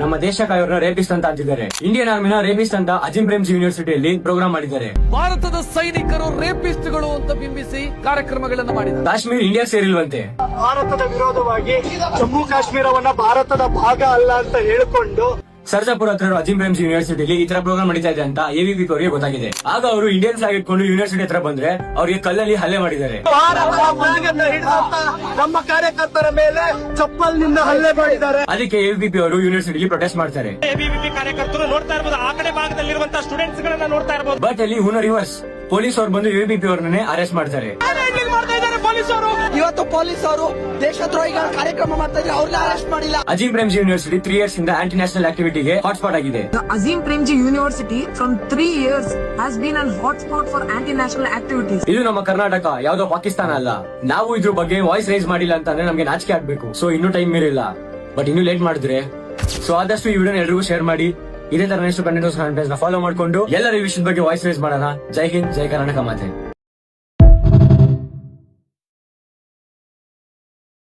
ನಮ್ಮ ದೇಶಕ್ಕೆ ಅವ್ರನ್ನ ರೇಪಿಸ್ಟ್ ಅಂತ ಅಂತಿದ್ದಾರೆ. ಇಂಡಿಯನ್ ಆರ್ಮಿನ ರೇಪಿಸ್ಟ್ ಅಂತ ಅಜಿಂ ಪ್ರೇಮ್ಜಿ ಯೂನಿವರ್ಸಿಟಿಯಲ್ಲಿ ಪ್ರೋಗ್ರಾಮ್ ಮಾಡಿದ್ದಾರೆ. ಭಾರತದ ಸೈನಿಕರು ರೇಪಿಸ್ಟ್ಗಳು ಅಂತ ಬಿಂಬಿಸಿ ಕಾರ್ಯಕ್ರಮಗಳನ್ನು ಮಾಡಿದ್ದಾರೆ. ಕಾಶ್ಮೀರ್ ಇಂಡಿಯಾ ಸೇರಿಲ್ವಂತೆ. ಭಾರತದ ವಿರೋಧವಾಗಿ ಜಮ್ಮು ಕಾಶ್ಮೀರವನ್ನ ಭಾರತದ ಭಾಗ ಅಲ್ಲ ಅಂತ ಹೇಳಿಕೊಂಡು ಸರ್ಜಾಪುರ ಹತ್ರ ಅಜಿಂ ಪ್ರೇಮ್ಜಿ ಯೂನಿವರ್ಸಿಟಿಯಲ್ಲಿ ಈ ತರ ಪ್ರೋಗ್ರಾಮ್ ನಡೀತಾ ಇದೆ ಅಂತ ಎಬಿಪಿ ಅವರಿಗೆ ಗೊತ್ತಾಗಿದೆ. ಆಗ ಅವರು ಇಂಡಿಯನ್ ಫ್ಲಾಗ್ ಇಟ್ಕೊಂಡು ಯೂನಿವರ್ಸಿಟಿ ಹತ್ರ ಬಂದ್ರೆ ಅವರಿಗೆ ಕಲ್ಲಲ್ಲಿ ಹಲ್ಲೆ ಮಾಡಿದ್ದಾರೆ. ನಮ್ಮ ಕಾರ್ಯಕರ್ತರ ಮೇಲೆ ಚಪ್ಪಲ್ನಿಂದ ಹಲ್ಲೆ ಮಾಡಿದ್ದಾರೆ. ಅದಕ್ಕೆ ಎಬಿಪಿ ಅವರು ಯೂನಿವರ್ಸಿಟಿಲಿ ಪ್ರೊಟೆಸ್ಟ್ ಮಾಡ್ತಾರೆ. ಎಬಿವಿಪಿ ಕಾರ್ಯಕರ್ತರು ನೋಡ್ತಾ ಇರಬಹುದು, ಆ ಕಡೆ ಭಾಗದಲ್ಲಿರುವಂತಹ ಸ್ಟೂಡೆಂಟ್ಸ್ ಗಳನ್ನ ನೋಡ್ತಾ ಇರಬಹುದು. ಬಟ್ ಅಲ್ಲಿ ಹೂನ ರಿವರ್ಸ್, ಪೊಲೀಸ್ ಅವರು ಬಂದು ಎಬಿಪಿ ಅವ್ರನ್ನೇ ಅರೆಸ್ಟ್ ಮಾಡ್ತಾರೆ. ಇವತ್ತು ಪೊಲೀಸರು ದೇಶದ್ರೋಹಿಗಳ ಕಾರ್ಯಕ್ರಮ ಮಾಡ್ತಾ ಇದ್ರೆ ಅವ್ರನ್ನ ಅರೆಸ್ಟ್ ಮಾಡಿಲ್ಲ. ಅಜಿಂ ಪ್ರೇಮ್ಜಿ ಯೂನಿವರ್ಸಿಟಿ 3 years ಇಂದ ಆಂಟಿ ನ್ಯಾಷನಲ್ ಆಕ್ಟಿವಿಟಿಗೆ ಹಾಟ್ಸ್ಪಾಟ್ ಆಗಿದೆ. The Azim Premji University from 3 years has been an hotspot for anti-national activities. ಇದು ನಮ್ಮ ಕರ್ನಾಟಕ, ಯಾವ್ದೋ ಪಾಕಿಸ್ತಾನ ಅಲ್ಲ. ನಾವು ಇದ್ರ ಬಗ್ಗೆ ವಾಯ್ಸ್ ರೈಸ್ ಮಾಡಿಲ್ಲ ಅಂತಂದ್ರೆ ನಮ್ಗೆ ನಾಚಿಕೆ ಆಗ್ಬೇಕು. ಸೊ ಇನ್ನೂ ಟೈಮ್ ಇರಲಿಲ್ಲ, ಬಟ್ ಇನ್ನೂ ಲೇಟ್ ಮಾಡಿದ್ರೆ. ಸೊ ಆದಷ್ಟು ಈ ವಿಡಿಯೋನ ಎಲ್ರಿಗೂ ಶೇರ್ ಮಾಡಿ. ಇದೇ ತರ ನೆಕ್ಸ್ಟ್ ಕಂಟೆಂಟ್ ಫಾಲೋ ಮಾಡ್ಕೊಂಡು ಎಲ್ಲರ ಈ ವಿಷಯದ ಬಗ್ಗೆ ವಾಯ್ಸ್ ರೈಸ್ ಮಾಡೋಣ. ಜೈ ಹಿಂದ್, ಜೈ ಕರ್ನಾಟಕ ಮಾತೆ.